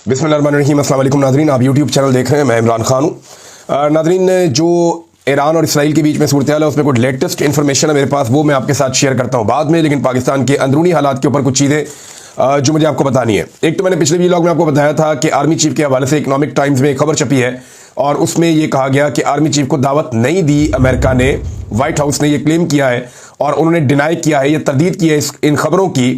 बिस्मिल्लाहिर्रहमानिर्रहीम। अस्सलाम वालेकुम नाज़रीन, आप यूट्यूब चैनल देख रहे हैं, मैं इमरान खान हूँ। नाज़रीन, जो ईरान और इसराइल के बीच में सूरत हाल है उसमें कुछ लेटेस्ट इन्फॉर्मेशन है मेरे पास, वो मैं आपके साथ शेयर करता हूँ बाद में। लेकिन पाकिस्तान के अंदरूनी हालात के ऊपर कुछ चीज़ें जो मुझे आपको बतानी है। एक तो मैंने पिछले व्लॉग में आपको बताया था कि आर्मी चीफ के हवाले से इकनॉमिक टाइम्स में एक खबर छपी है और उसमें यह कहा गया कि आर्मी चीफ को दावत नहीं दी अमेरिका ने। व्हाइट हाउस ने यह क्लेम किया है और उन्होंने डिनाई किया है, यह तरदीद की है इन खबरों की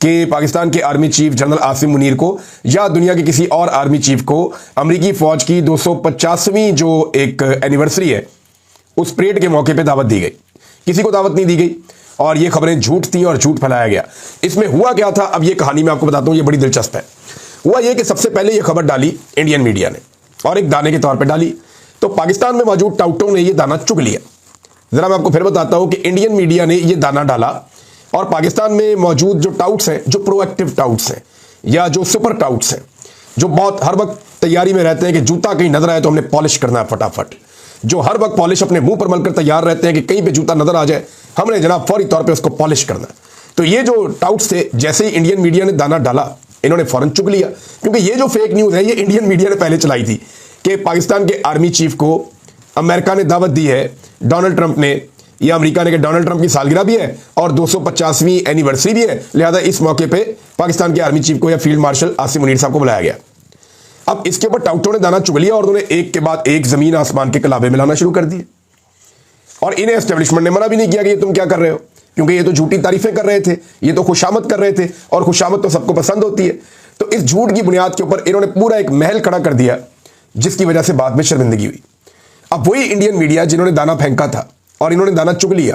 कि पाकिस्तान के army chief general Asim Munir को या दुनिया के किसी और आर्मी चीफ को अमेरिकी फौज की 250वीं जो एक एनिवर्सरी है उस परेड के मौके पे दावत दी गई। किसी को दावत नहीं दी गई और ये खबरें झूठ थी और झूठ फैलाया गया। इसमें हुआ क्या था, अब ये कहानी मैं आपको बताता हूं, ये बड़ी दिलचस्प है। हुआ ये कि सबसे पहले ये खबर डाली इंडियन मीडिया ने और एक दाने के तौर पर डाली, तो पाकिस्तान में मौजूद टाउटों ने यह दाना चुग लिया। जरा मैं आपको फिर बताता हूं कि इंडियन मीडिया ने यह दाना डाला और पाकिस्तान में मौजूद जो टाउट्स हैं, जो प्रोएक्टिव टाउट्स हैं या जो सुपर टाउट्स हैं, जो बहुत हर वक्त तैयारी में रहते हैं कि जूता कहीं नजर आए तो हमने पॉलिश करना है फटाफट, जो हर वक्त पॉलिश अपने मुंह पर मलकर तैयार रहते हैं कि कहीं पे जूता नजर आ जाए हमने जनाब फौरी तौर पे उसको पॉलिश करना है। तो ये जो टाउट्स थे, जैसे ही इंडियन मीडिया ने दाना डाला इन्होंने फौरन चुग लिया, क्योंकि ये जो फेक न्यूज है ये इंडियन मीडिया ने पहले चलाई थी कि पाकिस्तान के आर्मी चीफ को अमेरिका ने दावत दी है, डोनाल्ड ट्रंप ने या अमेरिका ने, कि डोनाल्ड ट्रंप की सालगिरह भी है और 250वीं एनिवर्सरी भी है, लिहाजा इस मौके पे पाकिस्तान के आर्मी चीफ को या फील्ड मार्शल आसिम मुनीर साहब को बुलाया गया। अब इसके ऊपर टाउटों ने दाना चुग लिया और उन्होंने एक के बाद एक जमीन आसमान के कलाबे मिलाना शुरू कर दिए और इन्हें एस्टेब्लिशमेंट ने मना भी नहीं किया कि ये तुम क्या कर रहे हो, क्योंकि ये तो झूठी तारीफें कर रहे थे, ये तो खुशामद कर रहे थे और खुशामद तो सबको पसंद होती है। तो इस झूठ की बुनियाद के ऊपर इन्होंने पूरा एक महल खड़ा कर दिया जिसकी वजह से बाद में शर्मिंदगी हुई। अब वही इंडियन मीडिया जिन्होंने दाना फेंका था और इन्होंने दाना चुग लिया,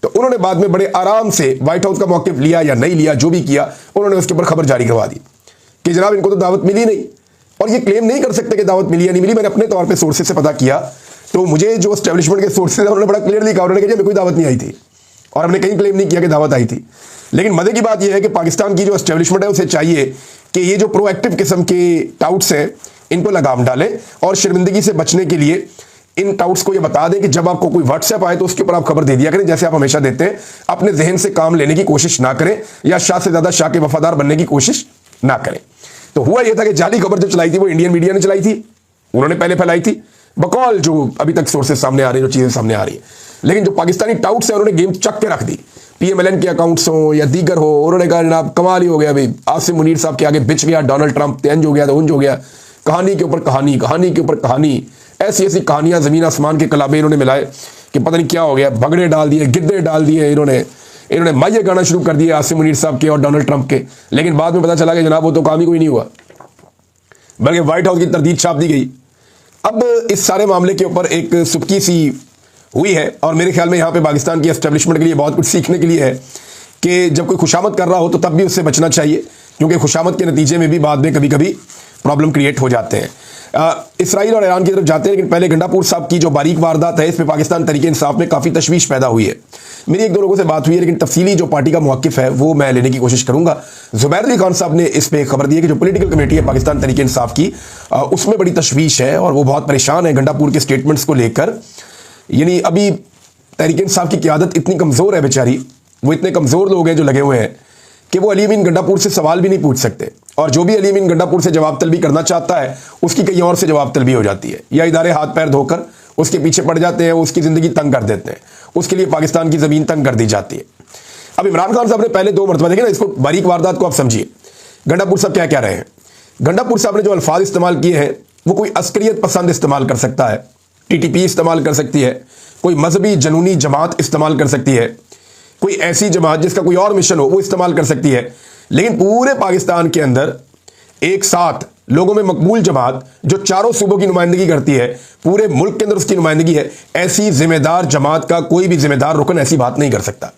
तो उन्होंने बाद में बड़े आराम से व्हाइट हाउस का मौक़िफ़ लिया या नहीं लिया, जो भी किया उन्होंने उसके ऊपर खबर जारी करवा दी कि जनाब इनको तो दावत मिली नहीं। और ये क्लेम नहीं कर सकते कि दावत मिली या नहीं मिली। मैंने अपने तौर पे सोर्सेज से पता किया तो मुझे जो एस्टेब्लिशमेंट के सोर्सेज हैं उन्होंने बड़ा क्लियरली कहा, उन्होंने कहा कोई दावत नहीं आई थी और हमने कहीं क्लेम नहीं किया कि दावत आई थी। लेकिन मजे की बात यह है कि पाकिस्तान की जो एस्टेब्लिशमेंट है उसे चाहिए कि ये जो प्रोएक्टिव किस्म के टाउट्स हैं इनको लगाम डालें और शर्मिंदगी से बचने के लिए इन टाउट्स को ये बता दें कि जब आपको कोई व्हाट्सएप आए तो उसके ऊपर आप खबर दे दिया करें, जैसे आप हमेशा देते हैं। अपने जहन से काम लेने की कोशिश ना करें या शाह से ज्यादा शाह के वफादार बनने की कोशिश ना करें। तो हुआ यह था कि जाली खबर जो चलाई थी वो इंडियन मीडिया ने चलाई थी, उन्होंने पहले फैलाई थी बकौल जो अभी तक सोर्सेज सामने आ रही है, जो चीजें सामने आ रही है। लेकिन जो पाकिस्तानी टाउट्स हैं उन्होंने गेम चक के रख दी, PMLN के अकाउंट्स हो या दीगर हो, उन्होंने कहा जनाब कमाल ही हो गया भाई, आसिम मुनीर साहब के आगे बिछ गया डोनाल्ड ट्रंप, तेंज हो गया तो उंज हो गया, कहानी के ऊपर कहानी, कहानी के ऊपर कहानी, ऐसी ऐसी कहानियां जमीन आसमान के कलाबे इन्होंने मिलाए कि पता नहीं क्या हो गया, भगड़े डाल दिए, गिद्दे डाल दिए, इन्होंने माइये गाना शुरू कर दिया आसिम मुनीर साहब के और डोनाल्ड ट्रंप के। लेकिन बाद में पता चला कि जनाब वो तो काम ही कोई नहीं हुआ, बल्कि व्हाइट हाउस की तरदीद छाप दी गई। अब इस सारे मामले के ऊपर एक सुबकी सी हुई है और मेरे ख्याल में यहाँ पे पाकिस्तान की एस्टेब्लिशमेंट के लिए बहुत कुछ सीखने के लिए है कि जब कोई खुशामद कर रहा हो तो तब भी उससे बचना चाहिए, क्योंकि खुशामद के नतीजे में भी बाद में कभी कभी प्रॉब्लम क्रिएट हो जाते हैं। इसराइल और ईरान की तरफ जाते हैं, लेकिन पहले गंडापुर साहब की जो बारीक वारदात है इस पर पाकिस्तान तरीके इंसाफ में काफ़ी तशवीश पैदा हुई है। मेरी एक दो लोगों से बात हुई है, लेकिन तफसीली जो पार्टी का मौक़िफ़ है वो मैं लेने की कोशिश करूंगा। जुबैर अली खान साहब ने इस पर खबर दी है कि जो पॉलिटिकल कमेटी है पाकिस्तान तरीके इंसाफ की उसमें बड़ी तशवीश है और वो बहुत परेशान है गंडापुर के स्टेटमेंट्स को लेकर। यानी अभी तहरीक इंसाफ की क़यादत इतनी कमज़ोर है बेचारी, वो इतने कमज़ोर लोग हैं जो लगे हुए हैं कि वो अली अमीन गंडापुर से सवाल भी नहीं पूछ सकते, और जो भी अली अमीन गंडापुर से जवाब तलबी करना चाहता है उसकी कहीं और से जवाब तलबी हो जाती है, या इदारे हाथ पैर धोकर उसके पीछे पड़ जाते हैं, उसकी ज़िंदगी तंग कर देते हैं, उसके लिए पाकिस्तान की ज़मीन तंग कर दी जाती है। अब इमरान खान साहब ने पहले 2 मरतबा देखे ना, इसको बारीक वारदात को आप समझिए। गंडापुर साहब क्या कह रहे हैं, गंडापुर साहब ने जो अल्फाज इस्तेमाल किए हैं वो कोई अस्करियत पसंद इस्तेमाल कर सकता है, TTP इस्तेमाल कर सकती है, कोई मजहबी जनूनी जमात इस्तेमाल कर सकती है, कोई ऐसी जमात जिसका कोई और मिशन हो वो इस्तेमाल कर सकती है, लेकिन पूरे पाकिस्तान के अंदर एक साथ लोगों में मकबूल जमात जो चारों सूबों की नुमाइंदगी करती है, पूरे मुल्क के अंदर उसकी नुमाइंदगी है, ऐसी जिम्मेदार जमात का कोई भी जिम्मेदार रुकन ऐसी बात नहीं कर सकता।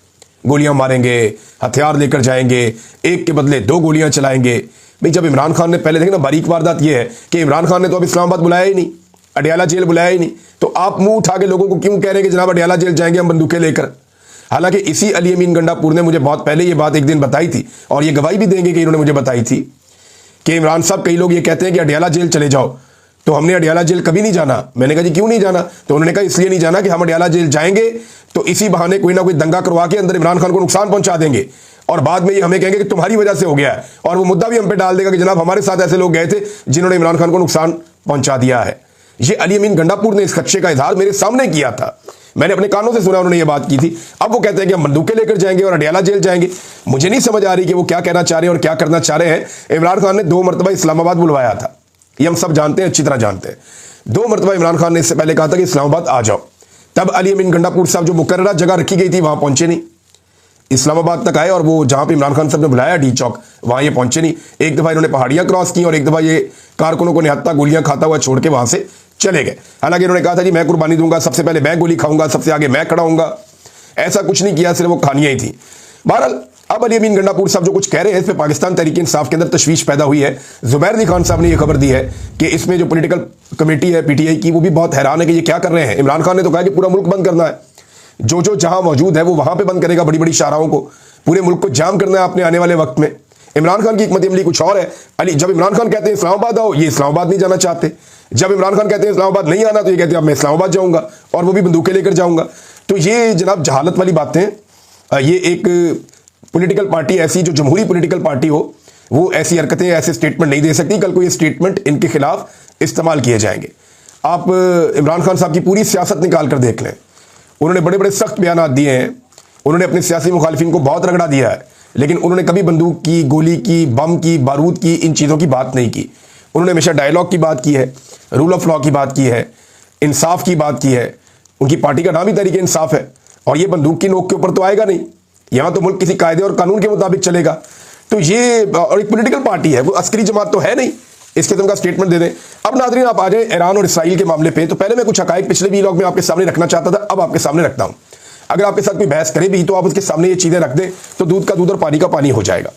गोलियां मारेंगे, हथियार लेकर जाएंगे, एक के बदले 2 गोलियां चलाएंगे। भाई जब इमरान खान ने पहले, देखना बारीक वारदात यह है कि इमरान खान ने तो अब इस्लामाबाद बुलाया ही नहीं, अडियाला जेल बुलाया ही नहीं, तो आप मुंह उठा के लोगों को क्यों कह रहे हैं कि जनाब अडियाला जेल जाएंगे हम बंदूकें लेकर। हालांकि इसी अली अमीन गंडापुर ने मुझे बहुत पहले ये बात एक दिन बताई थी और ये गवाही भी देंगे कि इन्होंने मुझे बताई थी कि इमरान साहब, कई लोग ये कहते हैं कि अडियाला जेल चले जाओ, तो हमने अडियाला जेल कभी नहीं जाना। मैंने कहा जी क्यों नहीं जाना, तो उन्होंने कहा इसलिए नहीं जाना कि हम अडियाला जेल जाएंगे तो इसी बहाने कोई ना कोई दंगा करवा के अंदर इमरान खान को नुकसान पहुंचा देंगे और बाद में ये हमें कहेंगे कि तुम्हारी वजह से हो गया है, और वो मुद्दा भी हम पे डाल देगा कि जनाब हमारे साथ ऐसे लोग गए थे जिन्होंने इमरान खान को नुकसान पहुंचा दिया है। ये अली अमीन गंडापुर ने इस खदशे का इजहार मेरे सामने किया था, मैंने अपने कानों से सुना, उन्होंने ये बात की थी। अब वो कहते हैं कि हम बंदूकें लेकर जाएंगे और अडियाला जेल जाएंगे। मुझे नहीं समझ आ रही कि वो क्या कहना चाह रहे हैं और क्या करना चाह रहे हैं। इमरान खान ने 2 मरतबा इस्लामाबाद बुलवाया था, ये हम सब जानते हैं, अच्छी तरह जानते हैं। 2 मरतबा इमरान खान ने इससे पहले कहा था कि इस्लामाबाद आ जाओ, तब अली अमीन गंडापुर साहब जो मुकर्ररा जगह रखी गई थी वहां पहुंचे नहीं, इस्लामाबाद तक आए, और वो जहां पे इमरान खान साहब ने बुलाया डी चौक, वहां ये पहुंचे नहीं। एक दफा इन्होंने पहाड़ियां क्रॉस की और एक दफा ये कारकुनों को निहत्ता गोलियां खाता हुआ छोड़ के वहां से चले गए। हालांकि इन्होंने कहा था जी मैं कुर्बानी दूंगा, सबसे पहले मैं गोली खाऊंगा, सबसे आगे मैं खड़ा हूंगा। ऐसा कुछ नहीं किया, सिर्फ वो कहानियां ही थी। बहरहाल अब अली अमीन गंडापुर साहब जो कुछ कह रहे हैं, इस पे पाकिस्तान तहरीक इंसाफ के अंदर तशवीश पैदा हुई है। जुबैर अली खान साहब ने यह खबर दी है कि इसमें जो पॉलिटिकल कमेटी है पीटीआई की, वो भी बहुत हैरान है कि ये क्या कर रहे हैं। इमरान खान ने तो कहा कि पूरा मुल्क बंद करना है, जो जो जहां मौजूद है वो वहां पे बंद करेगा, बड़ी बड़ी शाहराहों को, पूरे मुल्क को जाम करना है आपने आने वाले वक्त में। इमरान खान की हिकमत अमली कुछ और है। अली जब इमरान खान कहते हैं इस्लामाबाद आओ, ये इस्लामाबाद नहीं जाना चाहते। जब इमरान खान कहते हैं इस्लामाबाद नहीं आना, तो ये कहते हैं अब मैं इस्लामाबाद जाऊंगा और वो भी बंदूकें लेकर जाऊंगा। तो ये जनाब जहालत वाली बातें। ये एक पॉलिटिकल पार्टी ऐसी जो जमहूरी पॉलिटिकल पार्टी हो, वो ऐसी हरकतें, ऐसे स्टेटमेंट नहीं दे सकती। कल को ये स्टेटमेंट इनके खिलाफ इस्तेमाल किए जाएंगे। आप इमरान खान साहब की पूरी सियासत निकाल कर देख लें, उन्होंने बड़े बड़े सख्त बयान दिए हैं, उन्होंने अपने सियासी मुखालिफिन को बहुत रगड़ा दिया है, लेकिन उन्होंने कभी बंदूक की, गोली की, बम की, बारूद की, इन चीज़ों की बात नहीं की। उन्होंने हमेशा डायलॉग की बात की है, रूल ऑफ लॉ की बात की है, इंसाफ की बात की है। उनकी पार्टी का नाम ही तहरीक इंसाफ है, और ये बंदूक की नोक के ऊपर तो आएगा नहीं। यहां तो मुल्क किसी कायदे और कानून के मुताबिक चलेगा। तो ये और एक पॉलिटिकल पार्टी है, वो अस्करी जमात तो है नहीं, इस किस्म का स्टेटमेंट दे दें। अब नाज़रीन आप आ जाए ईरान और इसराइल के मामले पे। तो पहले मैं कुछ हकायक पिछले वीलॉग में आपके सामने रखना चाहता था, अब आपके सामने रखता हूं। अगर आपके साथ कोई बहस करे भी तो आप उसके सामने ये चीजें रख दें, तो दूध का दूध और पानी का पानी हो जाएगा।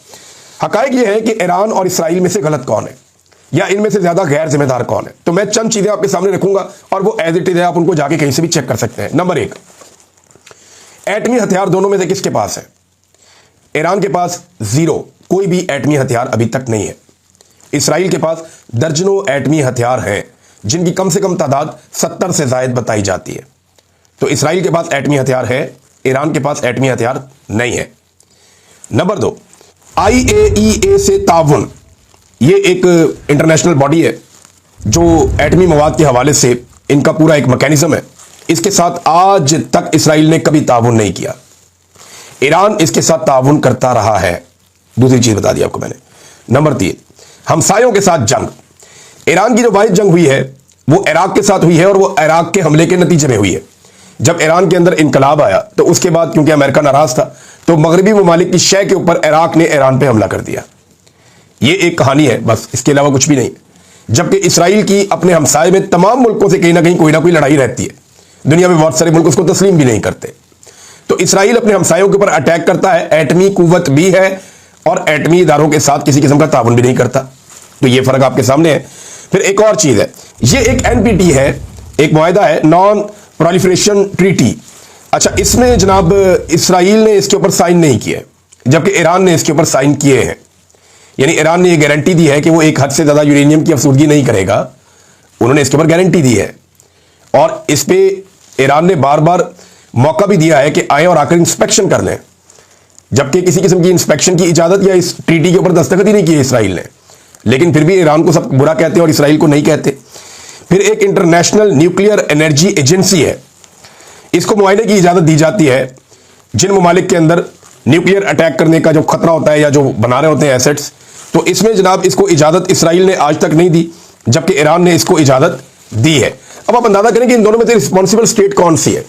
हकायक ये है कि ईरान और इसराइल में से गलत कौन है, या इनमें से ज्यादा गैर जिम्मेदार कौन है। तो मैं चंद चीजें आपके सामने रखूंगा और वो एज इट इज है, आप उनको जाके कहीं से भी चेक कर सकते हैं। नंबर 1, एटमी हथियार दोनों में से किसके पास है? ईरान के पास 0, कोई भी एटमी हथियार अभी तक नहीं है। इसराइल के पास दर्जनों एटमी हथियार हैं, जिनकी कम से कम तादाद 70 से जायद बताई जाती है। तो इसराइल के पास एटमी हथियार है, ईरान के पास एटमी हथियार नहीं है। नंबर 2, IAEA से ताउन, ये एक इंटरनेशनल बॉडी है जो एटमी मवाद के हवाले से इनका पूरा एक मैकेनिज्म है। इसके साथ आज तक इसराइल ने कभी ताउन नहीं किया। ईरान इसके साथ ताउन करता रहा है। दूसरी चीज बता दी आपको मैंने। नंबर 3, हमसायों के साथ जंग। ईरान की जो वाहिद जंग हुई है वो इराक के साथ हुई है, और वो इराक के हमले के नतीजे में हुई है। जब ईरान के अंदर इनकलाब आया तो उसके बाद क्योंकि अमेरिका नाराज था, तो मगरबी ममालिक की शय के ऊपर इराक ने ईरान पे हमला कर दिया। ये एक कहानी है बस, इसके अलावा कुछ भी नहीं। जबकि इसराइल की अपने हमसाये में तमाम मुल्कों से कहीं ना कोई लड़ाई रहती है। दुनिया में बहुत सारे मुल्क उसको तस्लीम भी नहीं करते। तो इसराइल अपने हमसायों के ऊपर अटैक करता है, एटमी कुव्वत भी है, और एटमी इदारों के साथ किसी किस्म का ताउन भी नहीं करता। तो ये फर्क आपके सामने है। फिर एक और चीज है, ये एक NPT है, एक मुआहदा है, नॉन प्रोलिफरेशन ट्रीटी। अच्छा, इसमें जनाब इसराइल ने इसके ऊपर साइन नहीं किए, जबकि ईरान ने इसके ऊपर साइन किए हैं। यानी ईरान ने यह गारंटी दी है कि वो एक हद से ज्यादा यूरेनियम की अफसुदगी नहीं करेगा। उन्होंने इसके ऊपर गारंटी दी है, और इस पे ईरान ने बार बार मौका भी दिया है कि आए और आकर इंस्पेक्शन कर लें, जबकि किसी किस्म की इंस्पेक्शन की इजाजत या इस ट्रीटी के ऊपर दस्तखत ही नहीं किए इसराइल ने। लेकिन फिर भी ईरान को सब बुरा कहते हैं और इसराइल को नहीं कहते। फिर एक इंटरनेशनल न्यूक्लियर एनर्जी एजेंसी है, इसको मुआयने की इजाजत दी जाती है जिन ममालिक के अंदर न्यूक्लियर अटैक करने का जो खतरा होता है या जो बना रहे होते हैं एसेट्स। तो इसमें जनाब इसको इजाजत इसराइल ने आज तक नहीं दी, जबकि ईरान ने इसको इजाजत दी है। अब आप अंदाजा करें कि इन दोनों में से रिस्पॉन्सिबल स्टेट कौन सी है।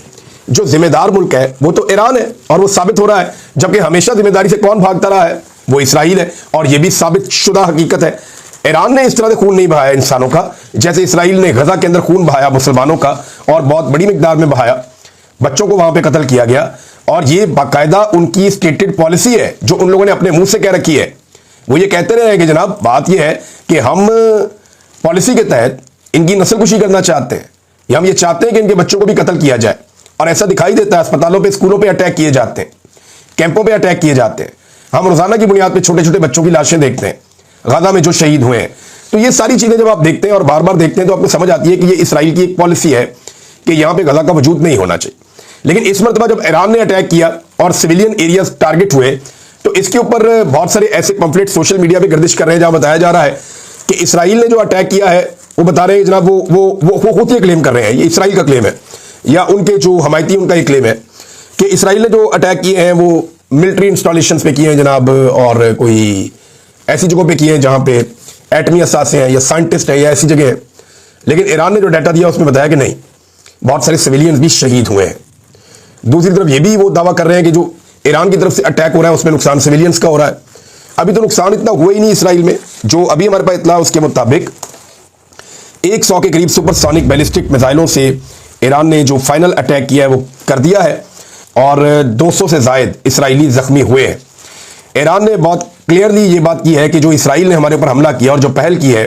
जो जिम्मेदार मुल्क है वो तो ईरान है, और वो साबित हो रहा है। जबकि हमेशा जिम्मेदारी से कौन भागता रहा है, वो इसराइल है, और ये भी साबित शुदा हकीकत है। ईरान ने इस तरह से खून नहीं बहाया इंसानों का, जैसे इसराइल ने गजा के अंदर खून बहाया मुसलमानों का, और बहुत बड़ी मिकदार में बहाया। बच्चों को वहां पे कत्ल किया गया, और ये बाकायदा उनकी स्टेटेड पॉलिसी है जो उन लोगों ने अपने मुंह से कह रखी है। वो ये कहते रहे कि जनाब बात ये है कि हम पॉलिसी के तहत इनकी नस्लकुशी करना चाहते हैं, या हम ये चाहते हैं कि इनके बच्चों को भी कत्ल किया जाए। और ऐसा दिखाई देता है, अस्पतालों पे, स्कूलों पे अटैक किए जाते हैं, कैंपों पे अटैक किए जाते हैं। हम रोजाना की बुनियाद पे छोटे छोटे बच्चों की लाशें देखते हैं गजा में जो शहीद हुए हैं। तो ये सारी चीजें जब आप देखते हैं और बार बार देखते हैं तो आपको समझ आती है कि ये इसराइल की एक पॉलिसी है कि यहां पे गजा का वजूद नहीं होना चाहिए। लेकिन इस मरतबा जब ईरान ने अटैक किया और सिविलियन एरियाज टारगेट हुए, तो इसके ऊपर बहुत सारे ऐसे पंफलेट सोशल मीडिया पे गर्दिश कर रहे हैं जहां बताया जा रहा है कि इसराइल ने जो अटैक किया है, वो बता रहे हैं जनाब, वो खुद ये क्लेम कर रहे हैं, ये इसराइल का क्लेम है या उनके जो हमायती उनका ये क्लेम है कि इसराइल ने जो अटैक किए हैं वो मिलिट्री इंस्टॉलेशन पे किए हैं जनाब, और कोई ऐसी जगहों पे किए हैं जहां पे एटमी असासे हैं या साइंटिस्ट हैं या ऐसी जगह हैं। लेकिन ईरान ने जो डाटा दिया उसमें बताया कि नहीं, बहुत सारे सिविलियंस भी शहीद हुए हैं। दूसरी तरफ ये भी वो दावा कर रहे हैं कि जो ईरान की तरफ से अटैक हो रहा है उसमें नुकसान सिविलियंस का हो रहा है। अभी तो नुकसान इतना हुआ ही नहीं इसराइल में। जो अभी हमारे पास इत्तला उसके मुताबिक 100 के करीब सुपरसोनिक बैलिस्टिक मिसाइलों से ईरान ने जो फाइनल अटैक किया है वो कर दिया है और 200 से जायद इसराइली जख्मी हुए हैं। ईरान ने बहुत क्लियरली ये बात की है कि जो इसराइल ने हमारे ऊपर हमला किया और जो पहल की है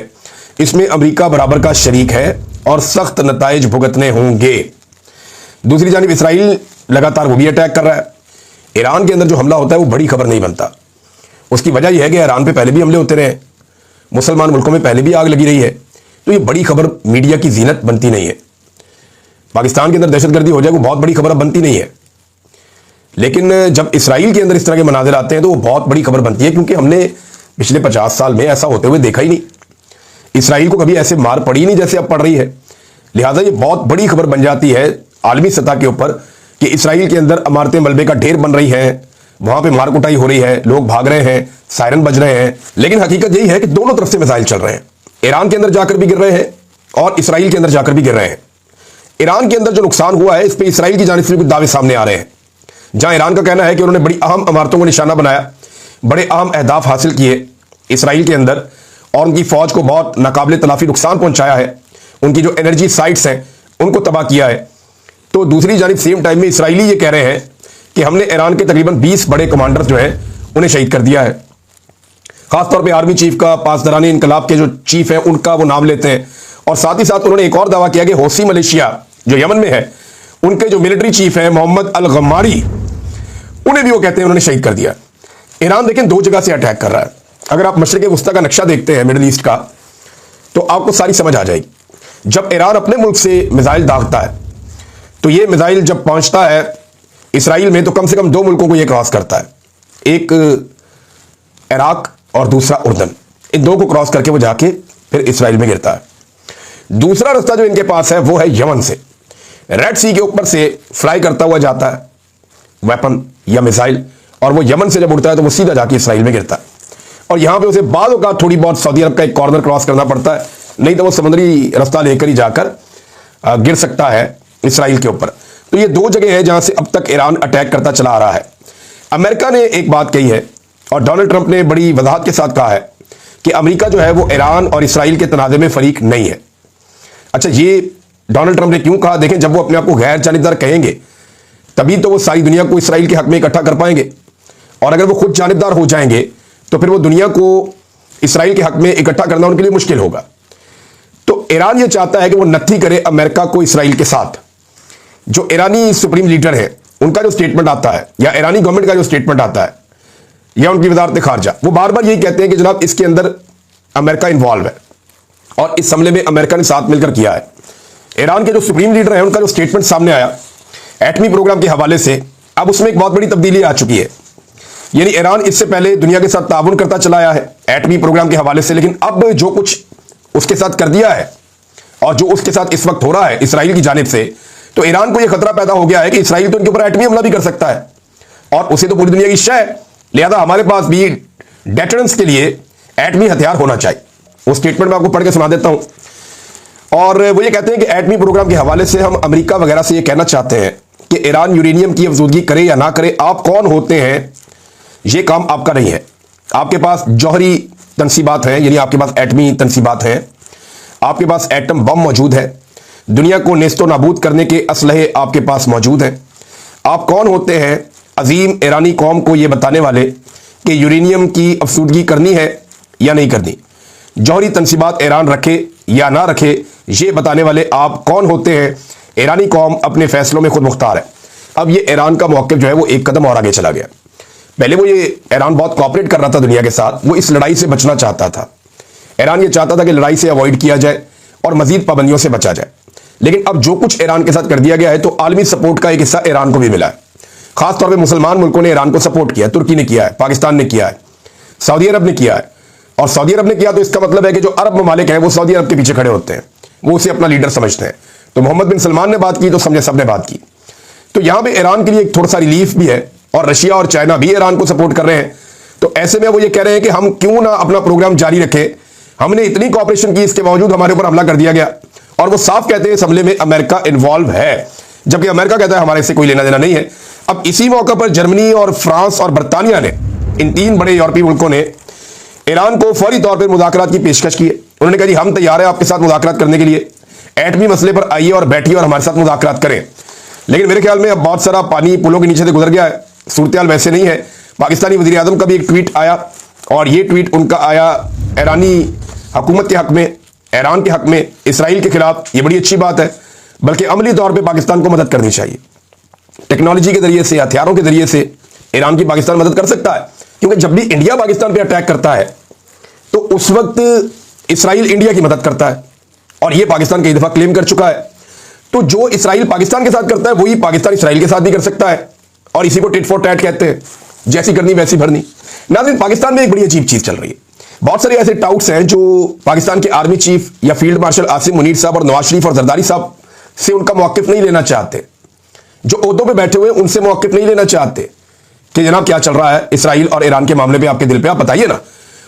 इसमें अमेरिका बराबर का शरीक है और सख्त नताइज भुगतने होंगे। दूसरी जानिब इसराइल लगातार वो भी अटैक कर रहा है। ईरान के अंदर जो हमला होता है वो बड़ी खबर नहीं बनता। उसकी वजह यह है कि ईरान पे पहले भी हमले होते रहे, मुसलमान मुल्कों में पहले भी आग लगी रही है, तो ये बड़ी खबर मीडिया की जीनत बनती नहीं है। पाकिस्तान के अंदर दहशतगर्दी हो जाए वो बहुत बड़ी खबर बनती नहीं है, लेकिन जब इसराइल के अंदर इस तरह के मनाजिर आते हैं तो वो बहुत बड़ी खबर बनती है, क्योंकि हमने पिछले 50 साल में ऐसा होते हुए देखा ही नहीं। इसराइल को कभी ऐसे मार पड़ी नहीं जैसे अब पड़ रही है। लिहाजा ये बहुत बड़ी खबर बन जाती है आलमी सतह के ऊपर कि इसराइल के अंदर इमारतें मलबे का ढेर बन रही हैं, वहां पे मार कुटाई हो रही है, लोग भाग रहे हैं, सायरन बज रहे हैं। लेकिन हकीकत यही है कि दोनों तरफ से मिसाइल चल रहे हैं। ईरान के अंदर जाकर भी गिर रहे हैं और इसराइल के अंदर जाकर भी गिर रहे हैं। ईरान के अंदर जो नुकसान हुआ है इस पर इसराइल की जानिब से कुछ दावे सामने आ रहे हैं, जहां ईरान का कहना है कि उन्होंने बड़ी अहम इमारतों को निशाना बनाया, बड़े अहम अहदाफ हासिल किए इसराइल के अंदर और उनकी फौज को बहुत नाकाबिले तलाफी नुकसान पहुंचाया है, उनकी जो एनर्जी साइट्स हैं उनको तबाह किया है। तो दूसरी जानिब सेम टाइम में इसराइली ये कह रहे हैं कि हमने ईरान के तकरीबन 20 बड़े कमांडर जो हैं उन्हें शहीद कर दिया है। खासतौर पे आर्मी चीफ का, पासदारानी इनकलाब के जो चीफ हैं उनका वो नाम लेते हैं, और साथ ही साथ उन्होंने एक और दावा किया कि हौसी मलेशिया जो यमन में है उनके जो मिलिट्री चीफ हैं मोहम्मद अल गम्मारी, उन्हें भी वो कहते हैं उन्होंने शहीद कर दिया। ईरान देखें 2 जगह से अटैक कर रहा है। अगर आप मशरिक़ वस्ता का नक्शा देखते हैं मिडिल ईस्ट का तो आपको सारी समझ आ जाएगी। जब ईरान अपने मुल्क से मिसाइल दागता है तो ये मिसाइल जब पहुंचता है इसराइल में तो कम से कम 2 मुल्कों को ये क्रॉस करता है, एक इराक और दूसरा उर्दन। इन 2 को क्रॉस करके वो जाके फिर इसराइल में गिरता है। दूसरा रास्ता जो इनके पास है वो है यमन से, रेड सी के ऊपर से फ्लाई करता हुआ जाता है वेपन या मिसाइल, और वो यमन से जब उड़ता है तो वो सीधा जाके इसराइल में गिरता है। और यहां पे उसे बाद औक़ात थोड़ी बहुत सऊदी अरब का एक कॉर्नर क्रॉस करना पड़ता है, नहीं तो वो समुद्री रास्ता लेकर ही जाकर गिर सकता है इसराइल के ऊपर। तो ये 2 जगह है जहां से अब तक ईरान अटैक करता चला आ रहा है। अमेरिका ने एक बात कही है और डोनाल्ड ट्रंप ने बड़ी वजाहत के साथ कहा है कि अमेरिका जो है वो ईरान और इसराइल के तनाज़े में फरीक नहीं है। अच्छा, ये डोनाल्ड ट्रंप ने क्यों कहा? देखें, जब वो अपने आप को गैर जानिबदार कहेंगे तभी तो वो सारी दुनिया को इसराइल के हक में इकट्ठा कर पाएंगे, और अगर वो खुद जानिबदार हो जाएंगे तो फिर वो दुनिया को इसराइल के हक में इकट्ठा करना उनके लिए मुश्किल होगा। तो ईरान ये चाहता है कि वो नत्थी करे अमेरिका को इसराइल के साथ। जो ईरानी सुप्रीम लीडर है उनका जो स्टेटमेंट आता है या ईरानी गवर्नमेंट का जो स्टेटमेंट आता है या उनकी वजारत खारजा, वो बार बार यही कहते हैं कि जनाब इसके अंदर अमेरिका इन्वॉल्व है और इस हमले में अमेरिका ने साथ मिलकर किया है। ईरान के जो सुप्रीम लीडर है उनका जो स्टेटमेंट सामने आया एटमी प्रोग्राम के हवाले से, अब उसमें एक बहुत बड़ी तब्दीली आ चुकी है। यानी ईरान इससे पहले दुनिया के साथ ताउन करता चला आया है एटमी प्रोग्राम के हवाले से, लेकिन अब जो कुछ उसके साथ कर दिया है और जो उसके साथ इस वक्त हो रहा है इसराइल की जानिब से, तो ईरान को यह खतरा पैदा हो गया है कि इसराइल तो इनके ऊपर एटमी हमला भी कर सकता है और उसे तो पूरी दुनिया की शय है। लिहाजा हमारे पास भी डेटरेंस के लिए एटमी हथियार होना चाहिए। वो स्टेटमेंट मैं आपको पढ़ के सुना देता हूं, और वो ये कहते हैं कि एटमी प्रोग्राम के हवाले से हम अमेरिका वगैरह से ये कहना चाहते हैं कि ईरान यूरेनियम की अफजूदगी करे या ना करे, आप कौन होते हैं, ये काम आपका नहीं है। आपके पास जौहरी तनसीबात हैं, यानी आपके पास एटमी तनसीबात हैं, आपके पास एटम बम मौजूद है, दुनिया को नेस्तो नाबूद करने के असलहे आपके पास मौजूद हैं। आप कौन होते हैं अजीम ईरानी कौम को ये बताने वाले कि यूरेनियम की अफसूदगी करनी है या नहीं करनी, जौहरी तनसीबात ईरान रखे या ना रखे, ये बताने वाले आप कौन होते हैं। ईरानी कौम अपने फैसलों में खुद मुख्तार है। अब ये ईरान का मौक़िफ़ जो है वो एक कदम और आगे चला गया। पहले वो ये ईरान बहुत कॉपरेट कर रहा था दुनिया के साथ, वो इस लड़ाई से बचना चाहता था। ईरान ये चाहता था कि लड़ाई से अवॉइड किया जाए और मजीद पाबंदियों से बचा जाए, लेकिन अब जो कुछ ईरान के साथ कर दिया गया है तो आलमी सपोर्ट का एक हिस्सा ईरान को भी मिला है। खासतौर पर मुसलमान मुल्कों ने ईरान को सपोर्ट किया, तुर्की ने किया है, पाकिस्तान ने किया है, सऊदी अरब ने किया है। और सऊदी अरब ने किया तो इसका मतलब है कि जो अरब ममालिक हैं वो सऊदी अरब के पीछे खड़े होते हैं, वो उसे अपना लीडर समझते हैं। तो मोहम्मद बिन सलमान ने बात की तो समझे सबने बात की। तो यहां पे ईरान के लिए एक थोड़ा सा रिलीफ भी है, और रशिया और चाइना भी ईरान को सपोर्ट कर रहे हैं। तो ऐसे में वो ये कह रहे हैं कि हम क्यों ना अपना प्रोग्राम जारी रखें, हमने इतनी कॉपरेशन की, इसके बावजूद हमारे ऊपर हमला कर दिया गया। और वो साफ कहते हैं इस हमले में अमेरिका इन्वॉल्व है, जबकि अमेरिका कहता है हमारे से कोई लेना देना नहीं है। अब इसी मौके पर जर्मनी और फ्रांस और बर्तानिया ने, इन तीन बड़े यूरोपीय मुल्कों ने ईरान को फौरी तौर पर मुज़ाकरात की पेशकश की है। उन्होंने कहा जी हम तैयार हैं आपके साथ मुज़ाकरात करने के लिए, एटमी मसले पर आइए और बैठिए और हमारे साथ मुज़ाकरात करें। लेकिन मेरे ख्याल में अब बहुत सारा पानी पुलों के नीचे से गुजर गया है, सूरत हाल वैसे नहीं है। पाकिस्तानी वज़ीर आज़म का भी एक ट्वीट आया, और ये ट्वीट उनका आया ईरानी हुकूमत के हक में, ईरान के हक में, इसराइल के खिलाफ। ये बड़ी अच्छी बात है, बल्कि अमली तौर पर पाकिस्तान को मदद करनी चाहिए। टेक्नोलॉजी के जरिए से, हथियारों के जरिए से ईरान की पाकिस्तान मदद कर सकता है, क्योंकि जब भी इंडिया पाकिस्तान पे अटैक करता है तो उस वक्त इसराइल इंडिया की मदद करता है, और यह पाकिस्तान कई दफा क्लेम कर चुका है। तो जो इसराइल पाकिस्तान के साथ करता है वही पाकिस्तान इसराइल के साथ भी कर सकता है, और इसी को टिट फॉर टैट कहते हैं, जैसी करनी वैसी भरनी। नाज़रीन, पाकिस्तान में एक बड़ी अजीब चीज चल रही है। बहुत सारे ऐसे टाउट्स हैं जो पाकिस्तान के आर्मी चीफ या फील्ड मार्शल आसिम मुनीर साहब और नवाज शरीफ और जरदारी साहब से उनका मौक़िफ़ नहीं लेना चाहते, जो ओहदों पे बैठे हुए उनसे मौक़िफ़ नहीं लेना चाहते कि जनाब क्या चल रहा है इसराइल और ईरान के मामले पे, आपके दिल पे, आप बताइए ना।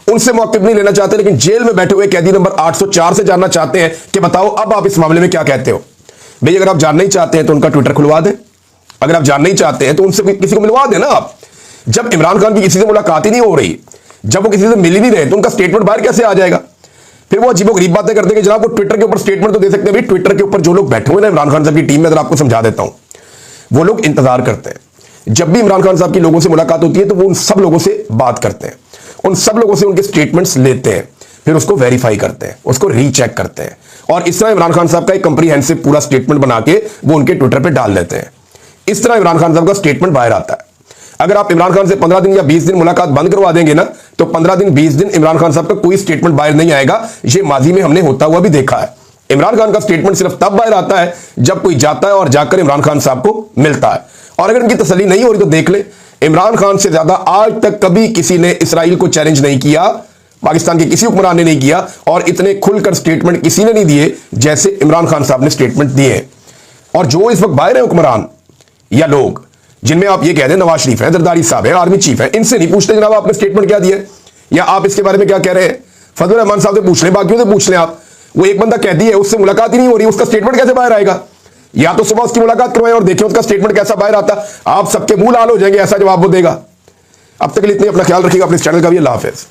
उनसे मौक़िफ़ नहीं लेना चाहते, लेकिन जेल में बैठे हुए कैदी नंबर 804 से जानना चाहते हैं कि बताओ अब आप इस मामले में क्या कहते हो। भाई अगर आप जानना ही चाहते हैं तो उनका ट्विटर खुलवा दें, अगर आप जानना ही चाहते हैं तो उनसे किसी को मिलवा दें ना आप। जब इमरान खान की किसी से मुलाकात ही नहीं हो रही, जब वो किसी से मिल ही नहीं रहे, तो उनका स्टेटमेंट बाहर कैसे आ जाएगा। फिर वो अजीबोगरीब बातें करते हैं कि जनाब वो ट्विटर के ऊपर स्टेटमेंट तो दे सकते हैं। भाई ट्विटर के ऊपर जो लोग बैठे हुए ना इमरान खान साहब की टीम में, अगर आपको समझा देता हूं, वो लोग इंतजार करते हैं। जब भी इमरान खान साहब की लोगों से मुलाकात होती है तो वो उन सब लोगों से बात करते हैं, उन सब लोगों से उनके स्टेटमेंट्स लेते हैं, फिर उसको वेरीफाई करते हैं, उसको रीचेक करते हैं, और इस तरह इमरान खान साहब का एक कंप्रीहेंसिव पूरा स्टेटमेंट बना के वो उनके ट्विटर पे डाल देते हैं। इस तरह इमरान खान साहब का स्टेटमेंट बाहर आता है। अगर आप इमरान खान से 15 दिन या 20 दिन मुलाकात बंद करवा देंगे ना, तो 15 दिन 20 दिन इमरान खान साहब का कोई स्टेटमेंट बाहर नहीं आएगा। ये माजी में हमने होता हुआ भी देखा है। इमरान खान का स्टेटमेंट सिर्फ तब बाहर आता है जब कोई जाता है और जाकर इमरान खान साहब को मिलता है। और अगर इनकी तसल्ली नहीं हो रही तो देख ले, इमरान खान से ज्यादा आज तक कभी किसी ने इसराइल को चैलेंज नहीं किया, पाकिस्तान के किसी हुक्मरान ने नहीं किया, और इतने खुलकर स्टेटमेंट किसी ने नहीं दिए जैसे इमरान खान साहब ने स्टेटमेंट दिए। और जो इस वक्त बाहर है हुक्मरान या लोग, जिनमें आप ये कह दें नवाज शरीफ है, जरदारी साहब है, आर्मी चीफ है, इनसे नहीं पूछते जनाब आपने स्टेटमेंट क्या दिया, या आप इसके बारे में क्या कह रहे हैं। फजल रहमान साहब से पूछ लें, बाकियों से पूछ लें आप। वो एक बंदा कहती है उससे मुलाकात ही नहीं हो रही, उसका स्टेटमेंट कैसे बाहर आएगा। या तो सुबह उसकी मुलाकात करवाएं और देखें उसका स्टेटमेंट कैसा बाहर आता। आप सबके मुंह लाल हो जाएंगे, ऐसा जवाब वो देगा। अब तक के लिए इतने, अपना ख्याल रखिएगा, अपने चैनल का भी। अल्लाह हाफिज़।